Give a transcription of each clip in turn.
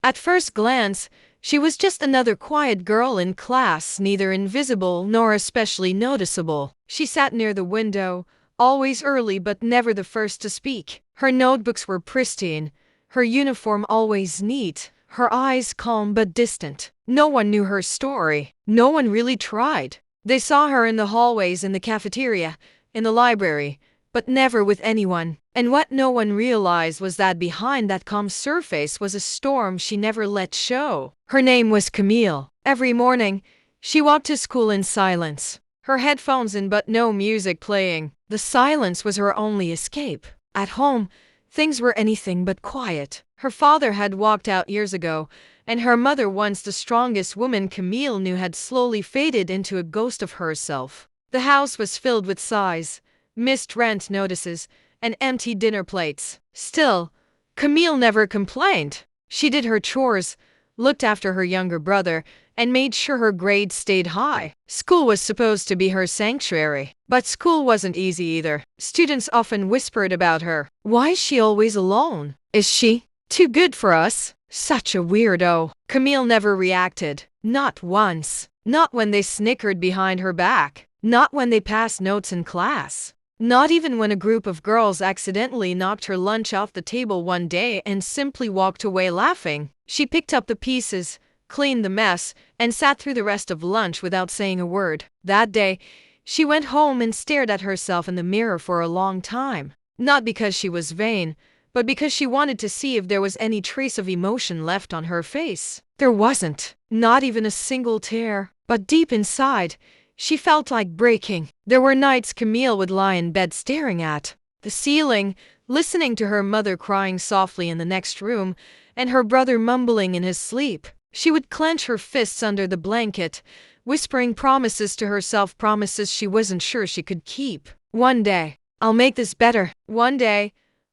At first glance, she was just another quiet girl in class, neither invisible nor especially noticeable. She sat near the window, always early but never the first to speak. Her notebooks were pristine, her uniform always neat, her eyes calm but distant. No one knew her story. No one really tried. They saw her in the hallways, in the cafeteria, in the library, but never with anyone. And what no one realized was that behind that calm surface was a storm she never let show. Her name was Camille. Every morning, she walked to school in silence, her headphones in but no music playing. The silence was her only escape. At home, things were anything but quiet. Her father had walked out years ago, and her mother, once the strongest woman Camille knew, had slowly faded into a ghost of herself. The house was filled with sighs, missed rent notices, and empty dinner plates. Still, Camille never complained. She did her chores, looked after her younger brother, and made sure her grades stayed high. School was supposed to be her sanctuary. But school wasn't easy either. Students often whispered about her. Why is she always alone? Is she too good for us? Such a weirdo. Camille never reacted. Not once. Not when they snickered behind her back. Not when they passed notes in class. Not even when a group of girls accidentally knocked her lunch off the table one day and simply walked away laughing. She picked up the pieces, cleaned the mess, and sat through the rest of lunch without saying a word. That day, she went home and stared at herself in the mirror for a long time. Not because she was vain, but because she wanted to see if there was any trace of emotion left on her face. There wasn't. Not even a single tear. But deep inside, she felt like breaking. There were nights Camille would lie in bed staring at the ceiling, listening to her mother crying softly in the next room, and her brother mumbling in his sleep. She would clench her fists under the blanket, whispering promises to herself, promises she wasn't sure she could keep. One day, I'll make this better. One day,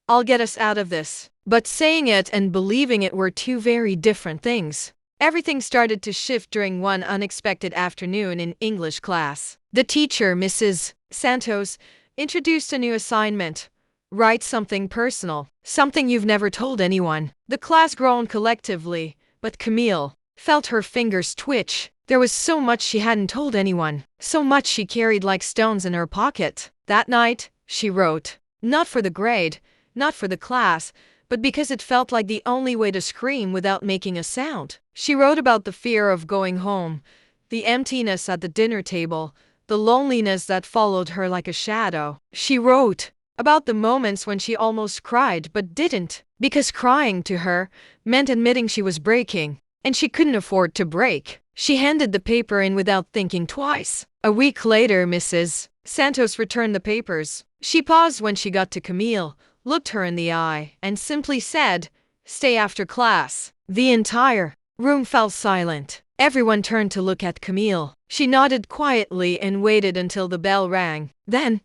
I'll get us out of this. But saying it and believing it were two very different things. Everything started to shift during one unexpected afternoon in English class. The teacher, Mrs. Santos, introduced a new assignment. Write something personal, something you've never told anyone. The class groaned collectively, but Camille felt her fingers twitch. There was so much she hadn't told anyone, so much she carried like stones in her pocket. That night, she wrote. Not for the grade, not for the class, but because it felt like the only way to scream without making a sound. She wrote about the fear of going home, the emptiness at the dinner table, the loneliness that followed her like a shadow. She wrote about the moments when she almost cried but didn't, because crying to her meant admitting she was breaking, and she couldn't afford to break. She handed the paper in without thinking twice. A week later, Mrs. Santos returned the papers. She paused when she got to Camille, looked her in the eye, and simply said, "Stay after class." The entire room fell silent. Everyone turned to look at Camille. She nodded quietly and waited until the bell rang. Then,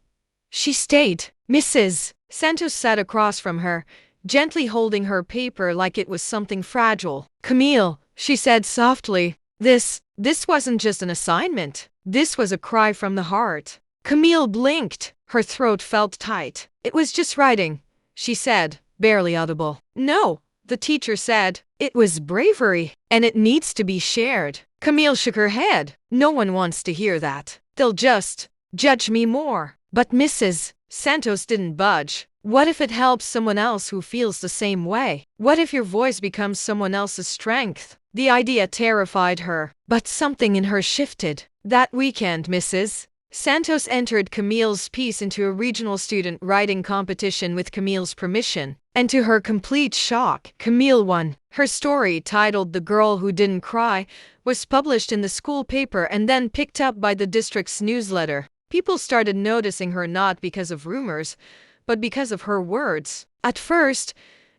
she stayed. Mrs. Santos sat across from her, gently holding her paper like it was something fragile. "Camille," she said softly, this wasn't just an assignment. This was a cry from the heart." Camille blinked. Her throat felt tight. "It was just writing," she said, barely audible. "No," the teacher said. "It was bravery, and it needs to be shared." Camille shook her head. "No one wants to hear that. They'll just judge me more." But Mrs. Santos didn't budge. "What if it helps someone else who feels the same way? What if your voice becomes someone else's strength?" The idea terrified her, but something in her shifted. That weekend, Mrs. Santos entered Camille's piece into a regional student writing competition with Camille's permission, and to her complete shock, Camille won. Her story, titled "The Girl Who Didn't Cry," was published in the school paper and then picked up by the district's newsletter. People started noticing her not because of rumors, but because of her words. At first,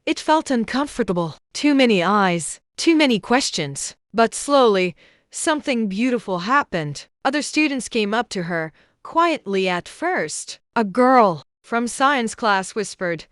it felt uncomfortable. Too many eyes, too many questions. But slowly, something beautiful happened. Other students came up to her, quietly at first. A girl from science class whispered,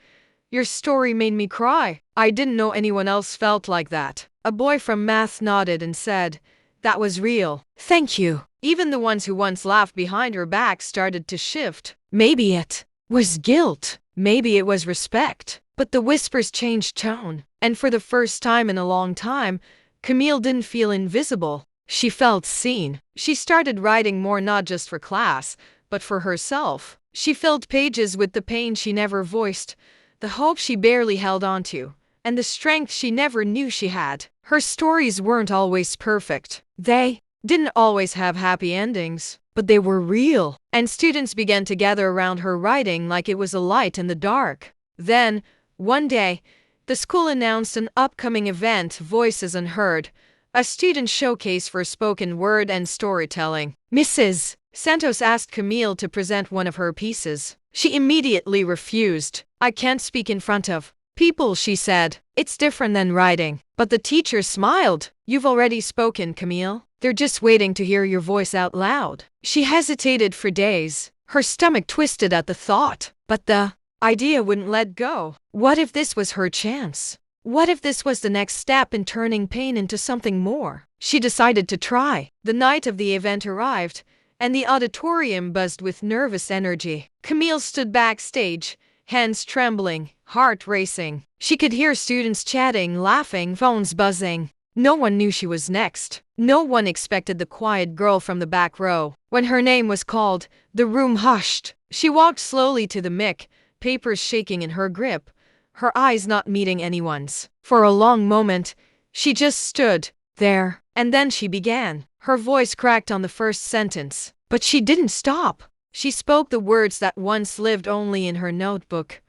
"Your story made me cry. I didn't know anyone else felt like that." A boy from math nodded and said, "That was real. Thank you." Even the ones who once laughed behind her back started to shift. Maybe it was guilt. Maybe it was respect. But the whispers changed tone, and for the first time in a long time, Camille didn't feel invisible. She felt seen. She started writing more not just for class, but for herself. She filled pages with the pain she never voiced, the hope she barely held onto, and the strength she never knew she had. Her stories weren't always perfect. They didn't always have happy endings, but they were real. And students began to gather around her writing like it was a light in the dark. Then, one day, the school announced an upcoming event, Voices Unheard, a student showcase for spoken word and storytelling. Mrs. Santos asked Camille to present one of her pieces. She immediately refused. "I can't speak in front of people," she said. "It's different than writing." But the teacher smiled. "You've already spoken, Camille. They're just waiting to hear your voice out loud." She hesitated for days. Her stomach twisted at the thought. But the idea wouldn't let go. What if this was her chance? What if this was the next step in turning pain into something more? She decided to try. The night of the event arrived, and the auditorium buzzed with nervous energy. Camille stood backstage, hands trembling, heart racing. She could hear students chatting, laughing, phones buzzing. No one knew she was next. No one expected the quiet girl from the back row. When her name was called, the room hushed. She walked slowly to the mic, papers shaking in her grip, her eyes not meeting anyone's. For a long moment, she just stood there. And then she began. Her voice cracked on the first sentence. But she didn't stop. She spoke the words that once lived only in her notebook.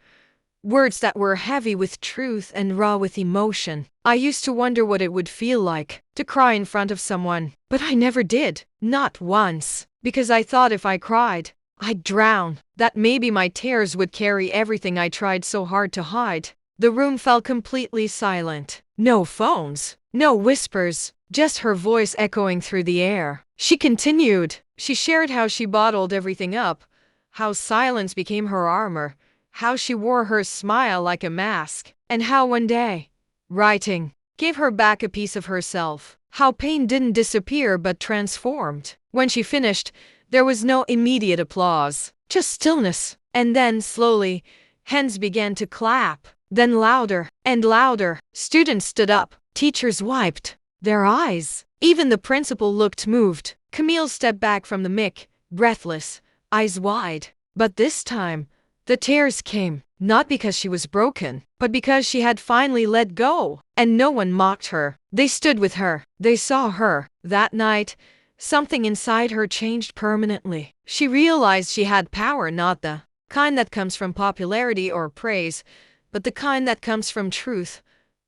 Words that were heavy with truth and raw with emotion. "I used to wonder what it would feel like to cry in front of someone, but I never did. Not once. Because I thought if I cried, I'd drown. That maybe my tears would carry everything I tried so hard to hide." The room fell completely silent. No phones, no whispers, just her voice echoing through the air. She continued. She shared how she bottled everything up, how silence became her armor, how she wore her smile like a mask, and how one day, writing gave her back a piece of herself. How pain didn't disappear but transformed. When she finished, there was no immediate applause, just stillness. And then, slowly, hands began to clap. Then louder and louder. Students stood up. Teachers wiped their eyes. Even the principal looked moved. Camille stepped back from the mic, breathless, eyes wide. But this time, the tears came, not because she was broken, but because she had finally let go. And no one mocked her. They stood with her. They saw her. That night, something inside her changed permanently. She realized she had power, not the kind that comes from popularity or praise, but the kind that comes from truth,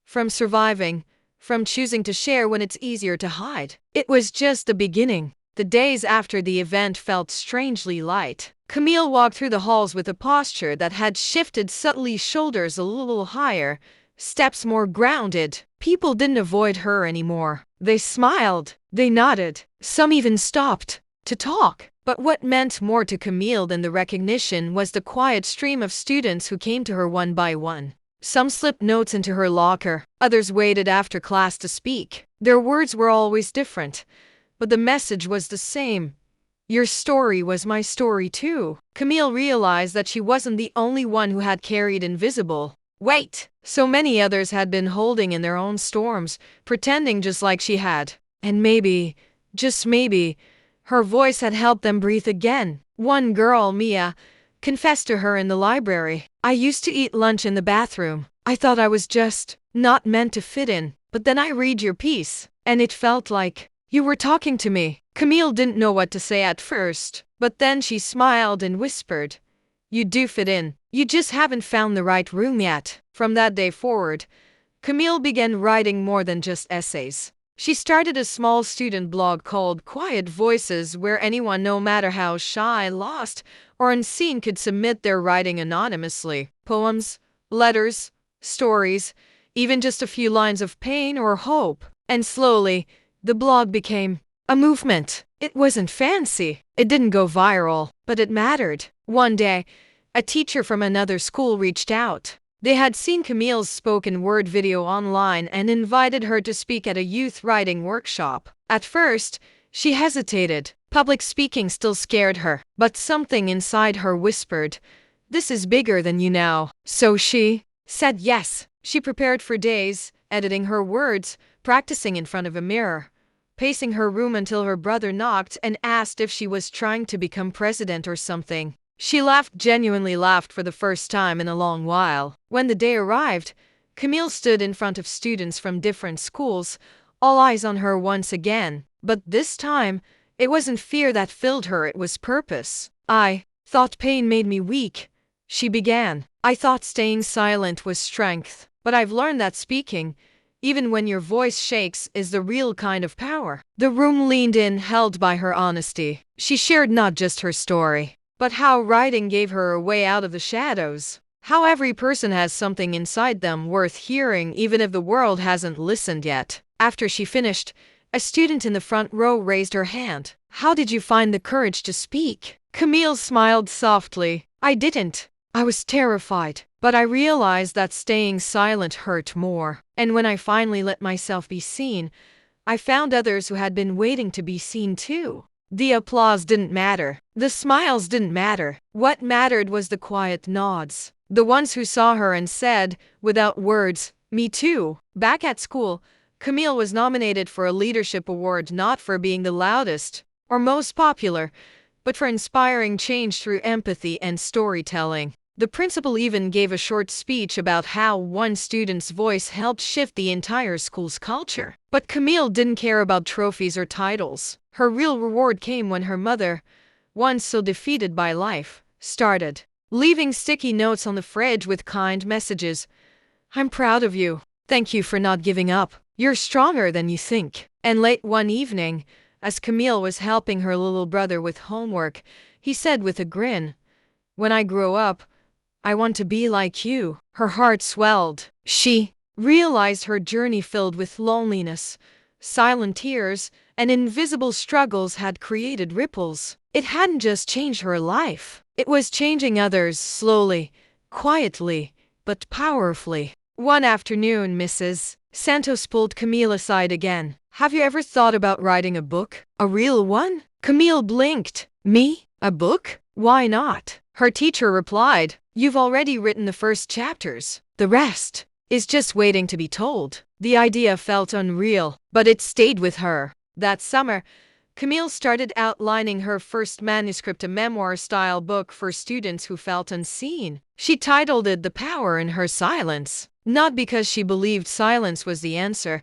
from surviving, from choosing to share when it's easier to hide. It was just the beginning. The days after the event felt strangely light. Camille walked through the halls with a posture that had shifted subtly, shoulders a little higher, steps more grounded. People didn't avoid her anymore. They smiled, they nodded, some even stopped to talk. But what meant more to Camille than the recognition was the quiet stream of students who came to her one by one. Some slipped notes into her locker, others waited after class to speak. Their words were always different, but the message was the same. Your story was my story too. Camille realized that she wasn't the only one who had carried invisible weight. So many others had been holding in their own storms, pretending just like she had. And maybe, just maybe, her voice had helped them breathe again. One girl, Mia, confessed to her in the library. "I used to eat lunch in the bathroom. I thought I was just not meant to fit in. But then I read your piece, and it felt like you were talking to me." Camille didn't know what to say at first, but then she smiled and whispered, "You do fit in. You just haven't found the right room yet." From that day forward, Camille began writing more than just essays. She started a small student blog called Quiet Voices, where anyone, no matter how shy, lost, or unseen, could submit their writing anonymously. Poems, letters, stories, even just a few lines of pain or hope. And slowly, the blog became a movement. It wasn't fancy. It didn't go viral, but it mattered. One day, a teacher from another school reached out. They had seen Camille's spoken word video online and invited her to speak at a youth writing workshop. At first, she hesitated. Public speaking still scared her, but something inside her whispered, "This is bigger than you now." So she said yes. She prepared for days, editing her words, practicing in front of a mirror, pacing her room until her brother knocked and asked if she was trying to become president or something. She laughed, genuinely laughed for the first time in a long while. When the day arrived, Camille stood in front of students from different schools, all eyes on her once again. But this time, it wasn't fear that filled her, it was purpose. I thought pain made me weak, she began. I thought staying silent was strength. But I've learned that speaking, even when your voice shakes, is the real kind of power. The room leaned in, held by her honesty. She shared not just her story, but how writing gave her a way out of the shadows. How every person has something inside them worth hearing, even if the world hasn't listened yet. After she finished, a student in the front row raised her hand. How did you find the courage to speak? Camille smiled softly. I didn't. I was terrified. But I realized that staying silent hurt more. And when I finally let myself be seen, I found others who had been waiting to be seen too. The applause didn't matter. The smiles didn't matter. What mattered was the quiet nods. The ones who saw her and said, without words, me too. Back at school, Camille was nominated for a leadership award, not for being the loudest or most popular, but for inspiring change through empathy and storytelling. The principal even gave a short speech about how one student's voice helped shift the entire school's culture. But Camille didn't care about trophies or titles. Her real reward came when her mother, once so defeated by life, started leaving sticky notes on the fridge with kind messages. I'm proud of you. Thank you for not giving up. You're stronger than you think. And late one evening, as Camille was helping her little brother with homework, he said with a grin, when I grow up, I want to be like you. Her heart swelled. She realized her journey filled with loneliness, silent tears, and invisible struggles had created ripples. It hadn't just changed her life. It was changing others slowly, quietly, but powerfully. One afternoon, Mrs. Santos pulled Camille aside again. Have you ever thought about writing a book? A real one? Camille blinked. Me? A book? Why not? Her teacher replied, you've already written the first chapters. The rest is just waiting to be told. The idea felt unreal, but it stayed with her. That summer, Camille started outlining her first manuscript, a memoir-style book for students who felt unseen. She titled it The Power in Her Silence, not because she believed silence was the answer,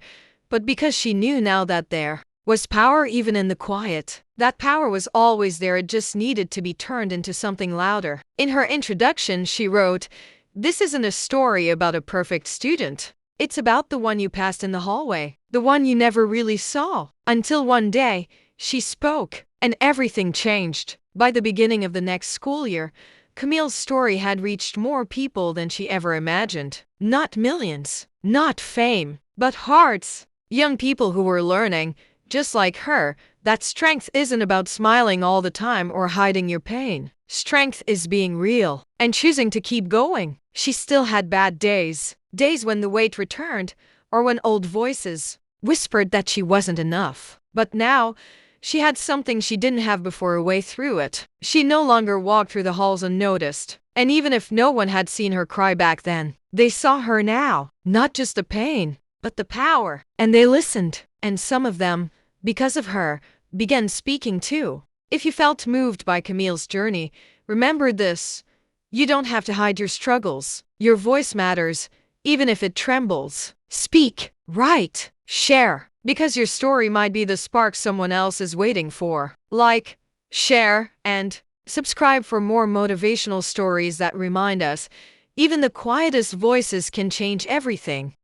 but because she knew now that there was power even in the quiet. That power was always there, it just needed to be turned into something louder. In her introduction, she wrote, this isn't a story about a perfect student. It's about the one you passed in the hallway, the one you never really saw. Until one day, she spoke, and everything changed. By the beginning of the next school year, Camille's story had reached more people than she ever imagined. Not millions, not fame, but hearts. Young people who were learning, just like her, that strength isn't about smiling all the time or hiding your pain. Strength is being real and choosing to keep going. She still had bad days, days when the weight returned or when old voices whispered that she wasn't enough. But now, she had something she didn't have before, a way through it. She no longer walked through the halls unnoticed. And even if no one had seen her cry back then, they saw her now. Not just the pain, but the power. And they listened. And some of them, because of her, began speaking too. If you felt moved by Camille's journey, remember this. You don't have to hide your struggles. Your voice matters, even if it trembles. Speak, write, share, because your story might be the spark someone else is waiting for. Like, share, and subscribe for more motivational stories that remind us even the quietest voices can change everything.